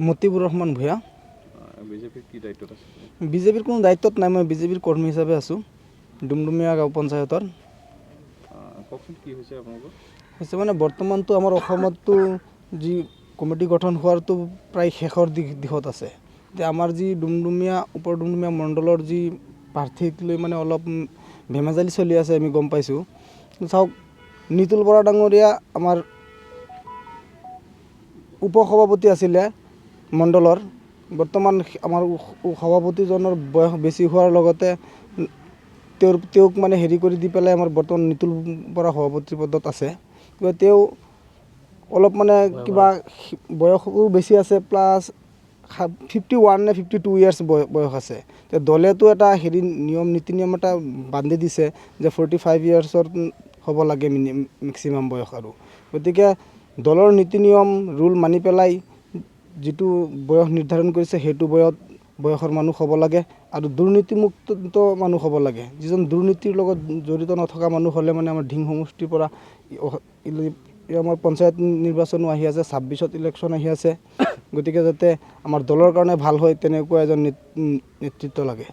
মতিবুৰ ৰহমান ভূঁয়া। বিজেপিৰ কি দায়িত্বত আছে? বিজেপিৰ কোনো দায়িত্বত নাই, মই বিজেপিৰ কৰ্মী হিচাপে আছোঁ ডুমডুমীয়া গাঁও পঞ্চায়তৰ। কওকচোন কি হৈছে আপোনালোকৰ? হৈছে মানে বৰ্তমানতো আমাৰ অসমতো যি কমিটি গঠন হোৱাৰতো প্ৰায় শেষৰ দিশত আছে। এতিয়া আমাৰ যি ডুমডুমীয়া উত্তৰ ডুমডুমীয়া মণ্ডলৰ যি প্ৰাৰ্থীক লৈ মানে অলপ ভেমেজালি চলি আছে, আমি গম পাইছোঁ। চাওক, নিতুল বৰা ডাঙৰীয়া আমাৰ উপসভাপতি আছিলে মণ্ডলৰ। বৰ্তমান আমাৰ সভাপতিজনৰ বয়স বেছি হোৱাৰ লগতে তেওঁক মানে হেৰি কৰি দি পেলাই আমাৰ বৰ্তমান নিতুল বৰা সভাপতিৰ পদত আছে। তেওঁ অলপ মানে কিবা বয়সো বেছি আছে, প্লাছ 51 নে 52 ইয়াৰ্ছ বয়স আছে। দলেতো এটা হেৰি নীতি নিয়ম এটা বান্ধি দিছে যে 45 ইয়াৰ্ছৰ হ'ব লাগে মেক্সিমাম বয়স। আৰু গতিকে দলৰ নীতি নিয়ম ৰুল মানি পেলাই যিটো বয়স নিৰ্ধাৰণ কৰিছে সেইটো বয়সৰ মানুহ হ'ব লাগে আৰু দুৰ্নীতিমুক্ত মানুহ হ'ব লাগে। যিজন দুৰ্নীতিৰ লগত জড়িত নথকা মানুহ হ'লে মানে আমাৰ ধিং সমষ্টিৰ পৰা আমাৰ পঞ্চায়ত নিৰ্বাচনো আহি আছে, 26ত ইলেকশ্যন আহি আছে। গতিকে যাতে আমাৰ দলৰ কাৰণে ভাল হয় তেনেকুৱা এজন নেতৃত্ব লাগে।